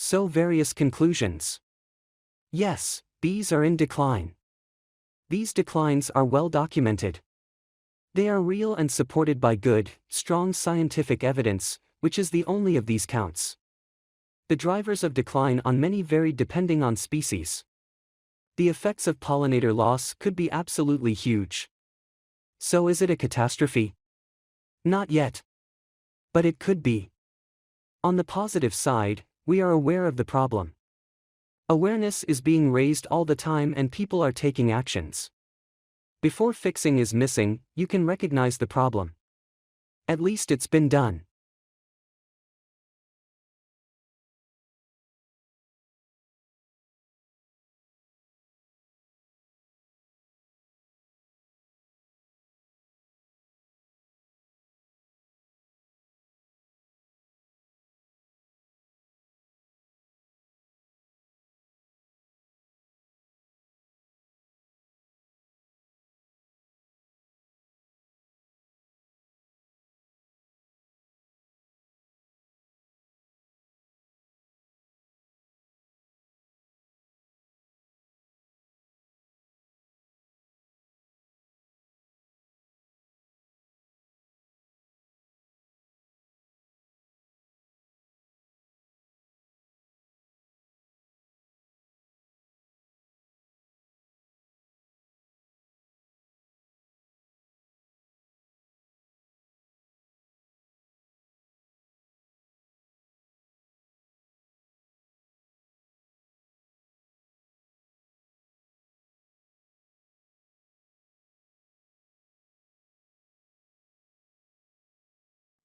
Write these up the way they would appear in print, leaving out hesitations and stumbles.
so various conclusions. Yes, bees are in decline. These declines are well documented. They are real and supported by good, strong scientific evidence, which is the only of these counts. The drivers of decline on many vary depending on species. The effects of pollinator loss could be absolutely huge. So is it a catastrophe? Not yet. But it could be. On the positive side, we are aware of the problem. Awareness is being raised all the time and people are taking actions. Before fixing is missing, you can recognize the problem. At least it's been done.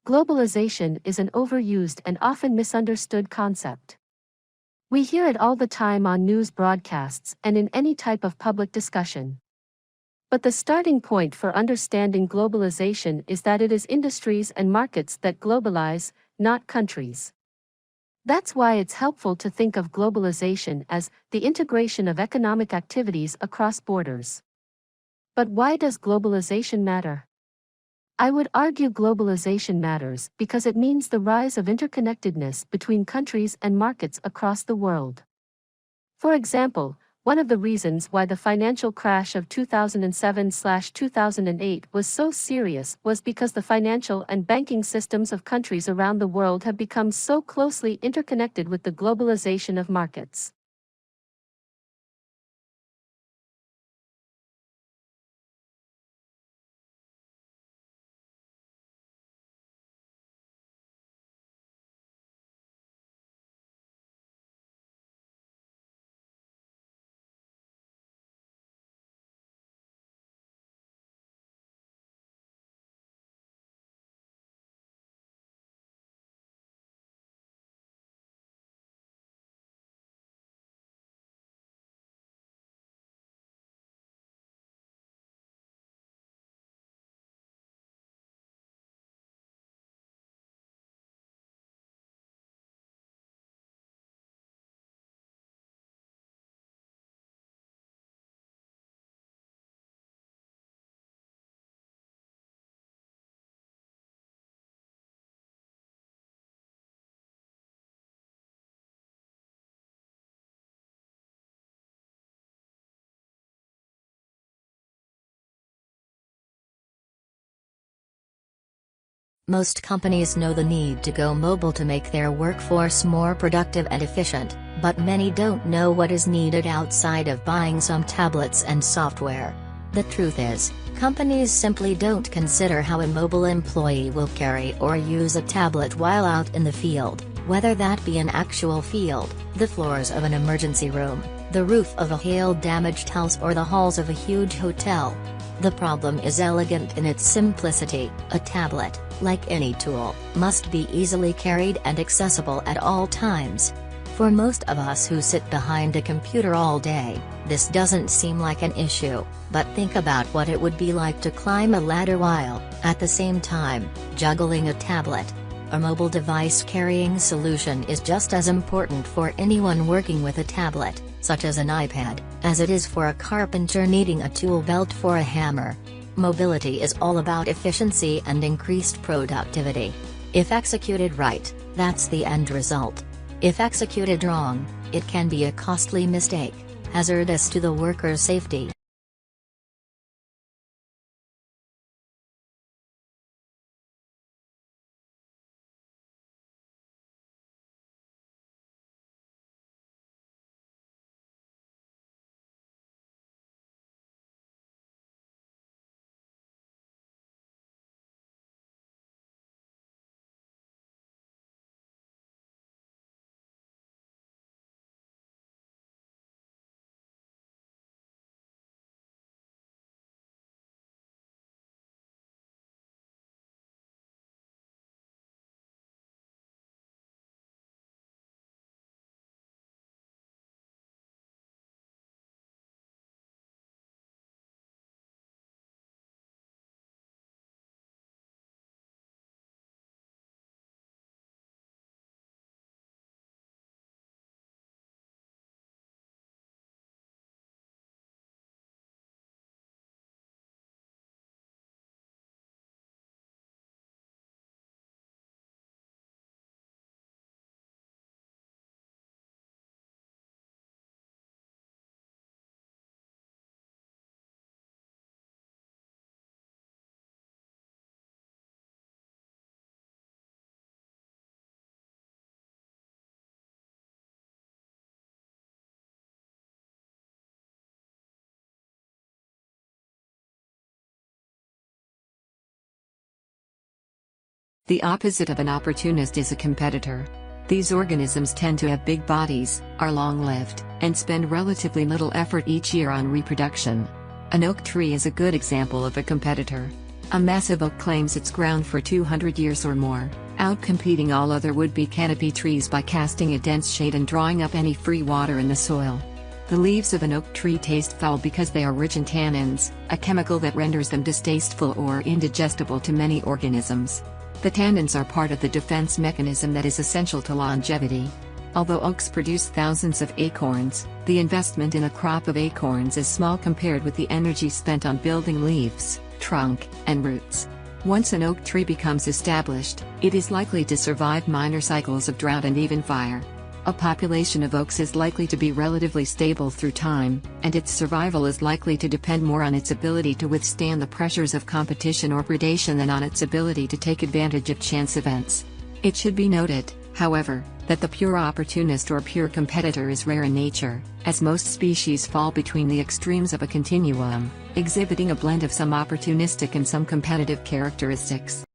Globalization is an overused and often misunderstood concept. We hear it all the time on news broadcasts and in any type of public discussion. But the starting point for understanding globalization is that it is industries and markets that globalize, not countries. That's why it's helpful to think of globalization as the integration of economic activities across borders. But why does globalization matter? I would argue globalization matters because it means the rise of interconnectedness between countries and markets across the world. For example, one of the reasons why the financial crash of 2007-2008 was so serious was because the financial and banking systems of countries around the world have become so closely interconnected with the globalization of markets. Most companies know the need to go mobile to make their workforce more productive and efficient, but many don't know what is needed outside of buying some tablets and software. The truth is, companies simply don't consider how a mobile employee will carry or use a tablet while out in the field, whether that be an actual field, the floors of an emergency room, the roof of a hail-damaged house or the halls of a huge hotel. The problem is elegant in its simplicity. A tablet, like any tool, must be easily carried and accessible at all times. For most of us who sit behind a computer all day, this doesn't seem like an issue, but think about what it would be like to climb a ladder while, at the same time, juggling a tablet. A mobile device carrying solution is just as important for anyone working with a tablet, such as an iPad, as it is for a carpenter needing a tool belt for a hammer. Mobility is all about efficiency and increased productivity. If executed right, that's the end result. If executed wrong, it can be a costly mistake, hazardous to the worker's safety. The opposite of an opportunist is a competitor. These organisms tend to have big bodies, are long-lived, and spend relatively little effort each year on reproduction. An oak tree is a good example of a competitor. A massive oak claims its ground for 200 years or more, outcompeting all other would-be canopy trees by casting a dense shade and drawing up any free water in the soil. The leaves of an oak tree taste foul because they are rich in tannins, a chemical that renders them distasteful or indigestible to many organisms. The tannins are part of the defense mechanism that is essential to longevity. Although oaks produce thousands of acorns, the investment in a crop of acorns is small compared with the energy spent on building leaves, trunk, and roots. Once an oak tree becomes established, it is likely to survive minor cycles of drought and even fire. A population of oaks is likely to be relatively stable through time, and its survival is likely to depend more on its ability to withstand the pressures of competition or predation than on its ability to take advantage of chance events. It should be noted, however, that the pure opportunist or pure competitor is rare in nature, as most species fall between the extremes of a continuum, exhibiting a blend of some opportunistic and some competitive characteristics.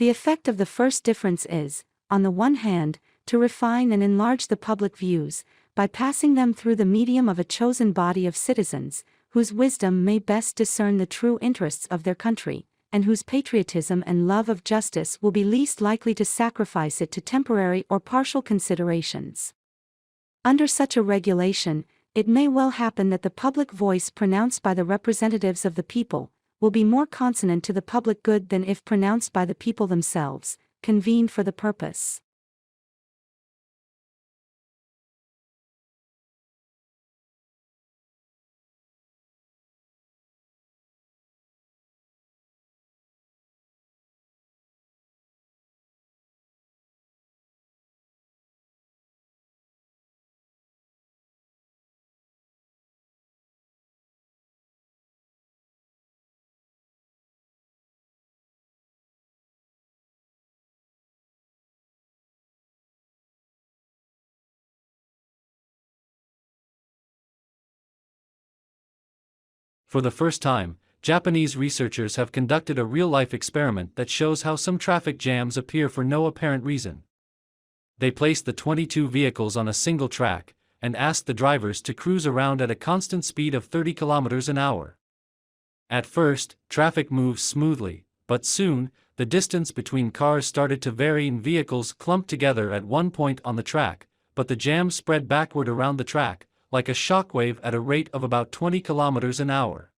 The effect of the first difference is, on the one hand, to refine and enlarge the public views, by passing them through the medium of a chosen body of citizens, whose wisdom may best discern the true interests of their country, and whose patriotism and love of justice will be least likely to sacrifice it to temporary or partial considerations. Under such a regulation, it may well happen that the public voice pronounced by the representatives of the people will be more consonant to the public good than if pronounced by the people themselves, convened for the purpose. For the first time, Japanese researchers have conducted a real-life experiment that shows how some traffic jams appear for no apparent reason. They placed the 22 vehicles on a single track and asked the drivers to cruise around at a constant speed of 30 kilometers an hour. At first, traffic moves smoothly, but soon, the distance between cars started to vary and vehicles clumped together at one point on the track, but the jam spread backward around the track, like a shockwave at a rate of about 20 kilometers an hour.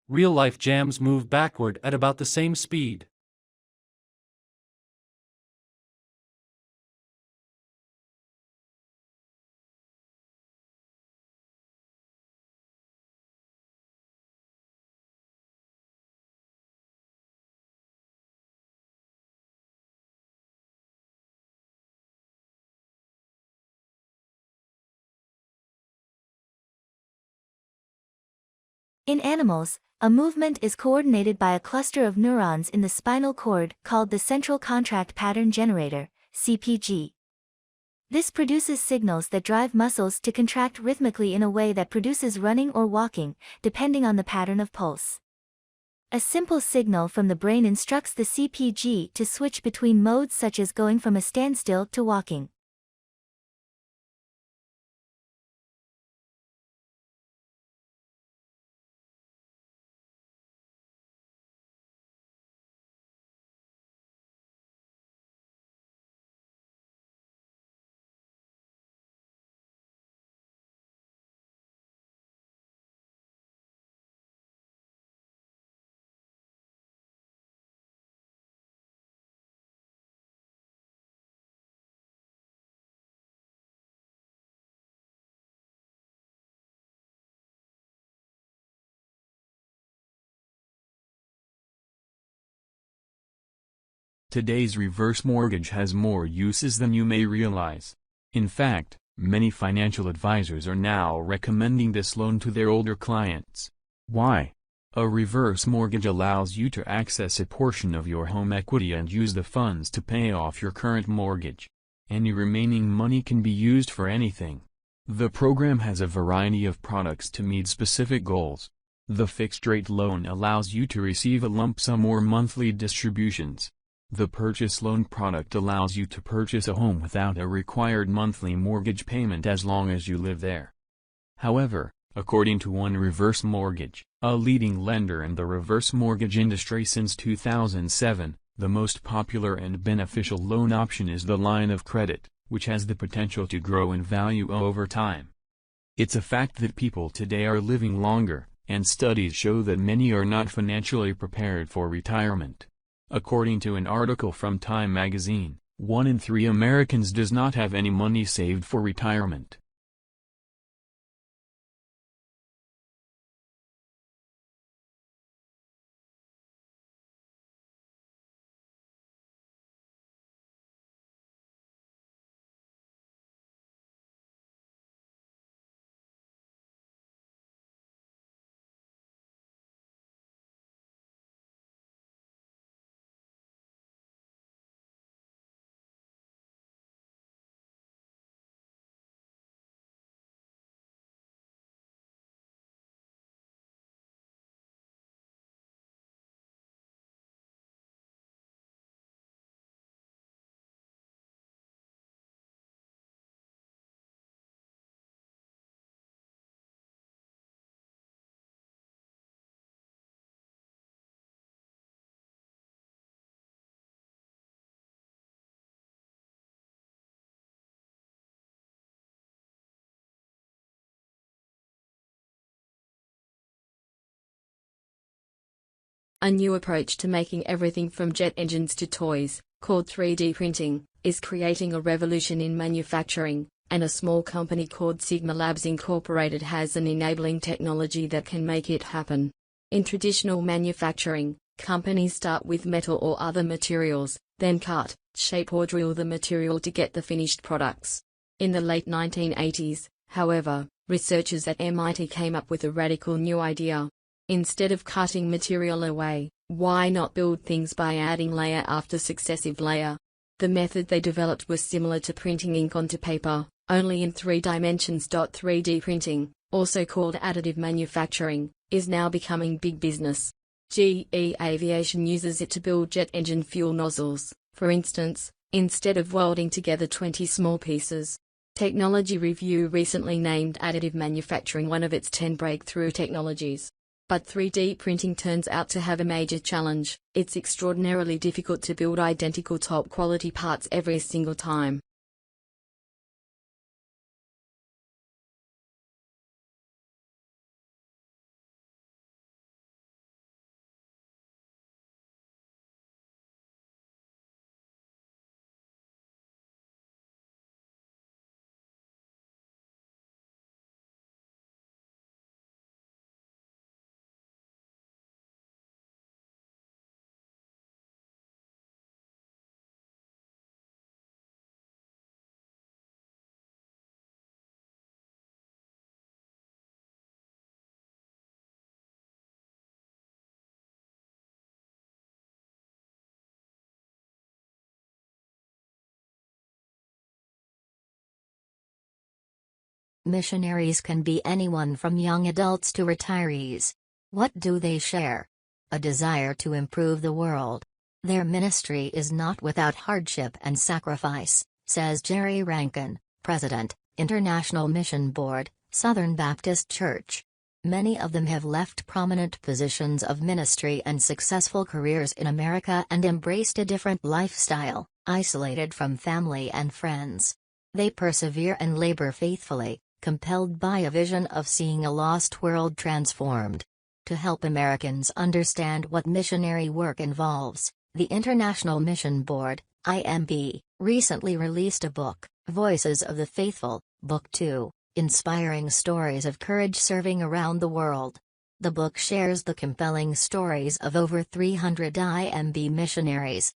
Real-life jams move backward at about the same speed. In animals, a movement is coordinated by a cluster of neurons in the spinal cord called the central contract pattern generator, CPG. This produces signals that drive muscles to contract rhythmically in a way that produces running or walking, depending on the pattern of pulse. A simple signal from the brain instructs the CPG to switch between modes such as going from a standstill to walking. Today's reverse mortgage has more uses than you may realize. In fact, many financial advisors are now recommending this loan to their older clients. Why? A reverse mortgage allows you to access a portion of your home equity and use the funds to pay off your current mortgage. Any remaining money can be used for anything. The program has a variety of products to meet specific goals. The fixed-rate loan allows you to receive a lump sum or monthly distributions. The purchase loan product allows you to purchase a home without a required monthly mortgage payment as long as you live there. However, according to One Reverse Mortgage, a leading lender in the reverse mortgage industry since 2007, the most popular and beneficial loan option is the line of credit, which has the potential to grow in value over time. It's a fact that people today are living longer, and studies show that many are not financially prepared for retirement. According to an article from Time magazine, 1 in 3 Americans does not have any money saved for retirement. A new approach to making everything from jet engines to toys, called 3D printing, is creating a revolution in manufacturing, and a small company called Sigma Labs Incorporated has an enabling technology that can make it happen. In traditional manufacturing, companies start with metal or other materials, then cut, shape or drill the material to get the finished products. In the late 1980s, however, researchers at MIT came up with a radical new idea. Instead of cutting material away, why not build things by adding layer after successive layer? The method they developed was similar to printing ink onto paper, only in 3 dimensions. 3D printing, also called additive manufacturing, is now becoming big business. GE Aviation uses it to build jet engine fuel nozzles, for instance, instead of welding together 20 small pieces. Technology Review recently named additive manufacturing one of its 10 breakthrough technologies. But 3D printing turns out to have a major challenge. It's extraordinarily difficult to build identical top-quality parts every single time. Missionaries can be anyone from young adults to retirees. What do they share? A desire to improve the world. Their ministry is not without hardship and sacrifice, says Jerry Rankin, President, International Mission Board, Southern Baptist Church. Many of them have left prominent positions of ministry and successful careers in America and embraced a different lifestyle, isolated from family and friends. They persevere and labor faithfully, compelled by a vision of seeing a lost world transformed. To help Americans understand what missionary work involves, the International Mission Board, IMB, recently released a book, Voices of the Faithful, Book 2, Inspiring Stories of Courage Serving Around the World. The book shares the compelling stories of over 300 IMB missionaries.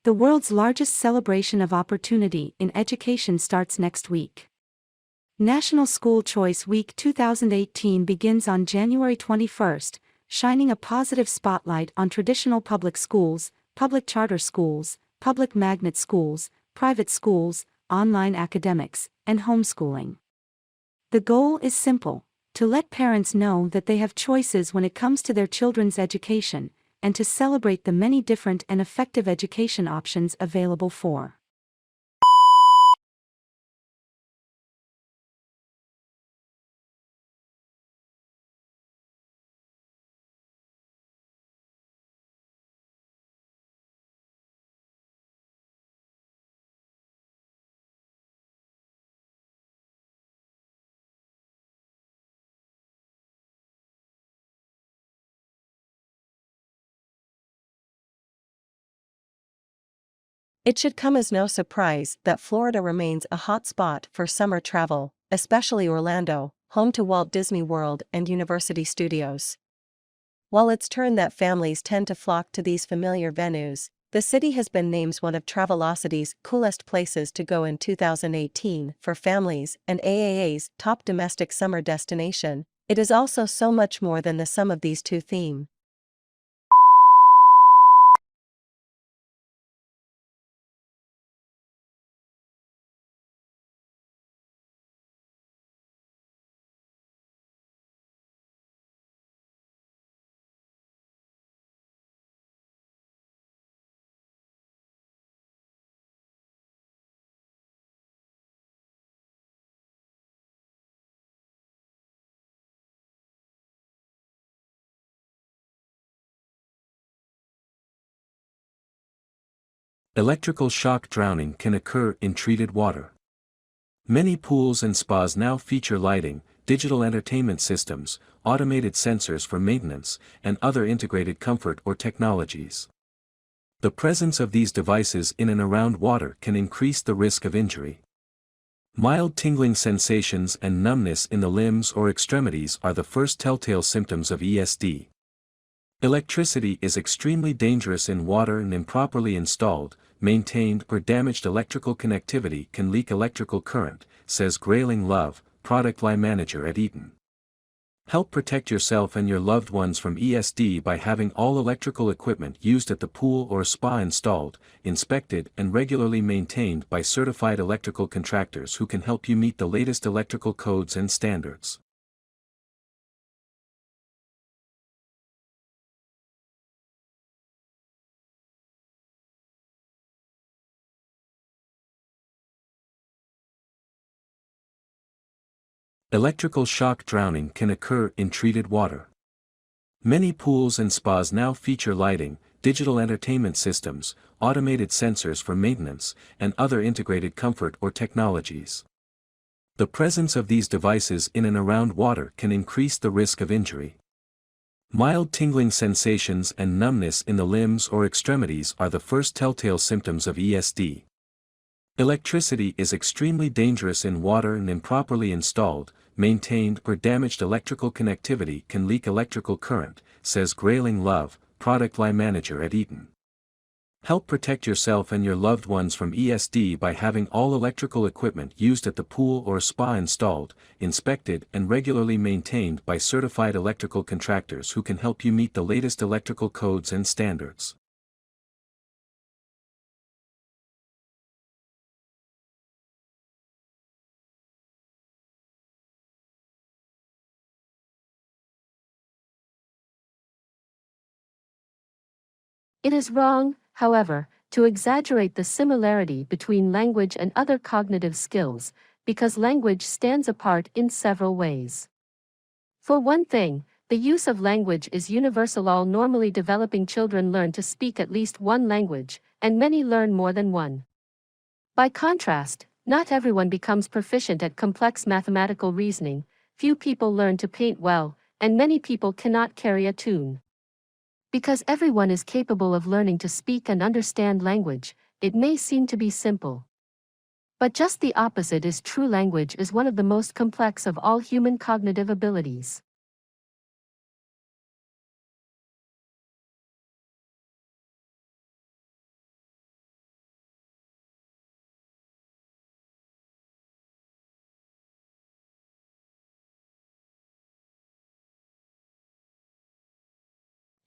The world's largest celebration of opportunity in education starts next week. National School Choice Week 2018 begins on January 21st, shining a positive spotlight on traditional public schools, public charter schools, public magnet schools, private schools, online academics, and homeschooling. The goal is simple: to let parents know that they have choices when it comes to their children's education, and to celebrate the many different and effective education options available for. It should come as no surprise that Florida remains a hot spot for summer travel, especially Orlando, home to Walt Disney World and University Studios. While it's turned that families tend to flock to these familiar venues, the city has been named one of Travelocity's coolest places to go in 2018 for families and AAA's top domestic summer destination, It is also so much more than the sum of these two themes. Electrical shock drowning can occur in treated water. Many pools and spas now feature lighting, digital entertainment systems, automated sensors for maintenance, and other integrated comfort or technologies. The presence of these devices in and around water can increase the risk of injury. Mild tingling sensations and numbness in the limbs or extremities are the first telltale symptoms of ESD. Electricity is extremely dangerous in water, and improperly installed, maintained or damaged electrical connectivity can leak electrical current, says Grayling Love, product line manager at Eaton. Help protect yourself and your loved ones from ESD by having all electrical equipment used at the pool or spa installed, inspected and regularly maintained by certified electrical contractors who can help you meet the latest electrical codes and standards. Electrical shock drowning can occur in treated water. Many pools and spas now feature lighting, digital entertainment systems, automated sensors for maintenance, and other integrated comfort or technologies. The presence of these devices in and around water can increase the risk of injury. Mild tingling sensations and numbness in the limbs or extremities are the first telltale symptoms of ESD. Electricity is extremely dangerous in water, and improperly installed, maintained or damaged electrical connectivity can leak electrical current, says Grayling Love, product line manager at Eaton. Help protect yourself and your loved ones from ESD by having all electrical equipment used at the pool or spa installed, inspected and regularly maintained by certified electrical contractors who can help you meet the latest electrical codes and standards. It is wrong, however, to exaggerate the similarity between language and other cognitive skills, because language stands apart in several ways. For one thing, the use of language is universal. All normally developing children learn to speak at least one language, and many learn more than one. By contrast, not everyone becomes proficient at complex mathematical reasoning, few people learn to paint well, and many people cannot carry a tune. Because everyone is capable of learning to speak and understand language, it may seem to be simple. But just the opposite is true. Language is one of the most complex of all human cognitive abilities.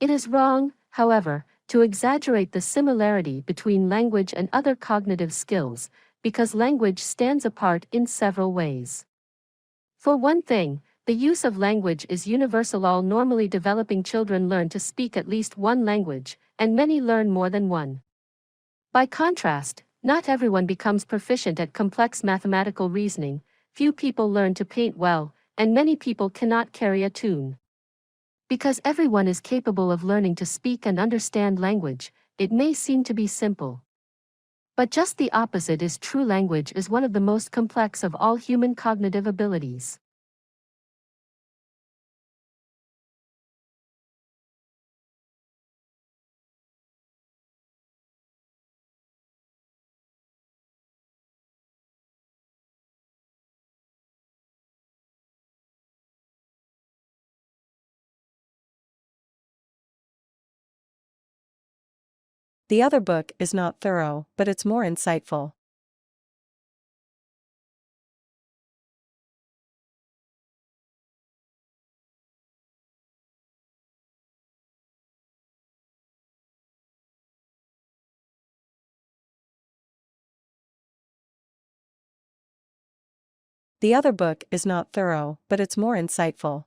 It is wrong, however, to exaggerate the similarity between language and other cognitive skills, because language stands apart in several ways. For one thing, the use of language is universal. All normally developing children learn to speak at least one language, and many learn more than one. By contrast, not everyone becomes proficient at complex mathematical reasoning, few people learn to paint well, and many people cannot carry a tune. Because everyone is capable of learning to speak and understand language, it may seem to be simple. But just the opposite is true. Language is one of the most complex of all human cognitive abilities. The other book is not thorough, but it's more insightful. The other book is not thorough, but it's more insightful.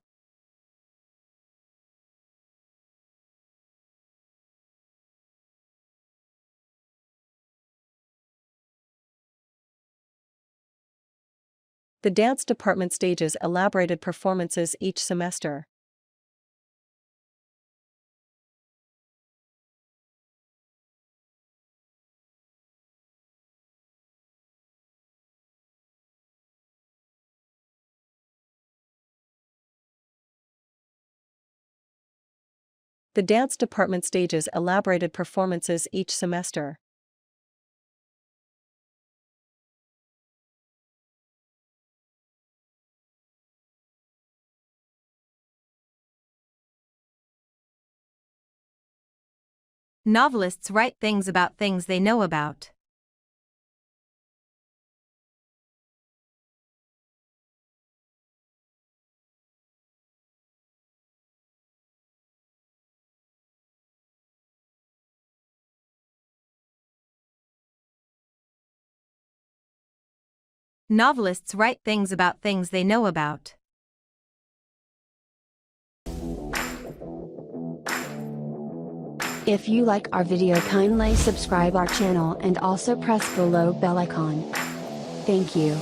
The dance department stages elaborated performances each semester. The dance department stages elaborated performances each semester. Novelists write things about things they know about. Novelists write things about things they know about. If you like our video, kindly subscribe our channel and also press below bell icon. Thank you.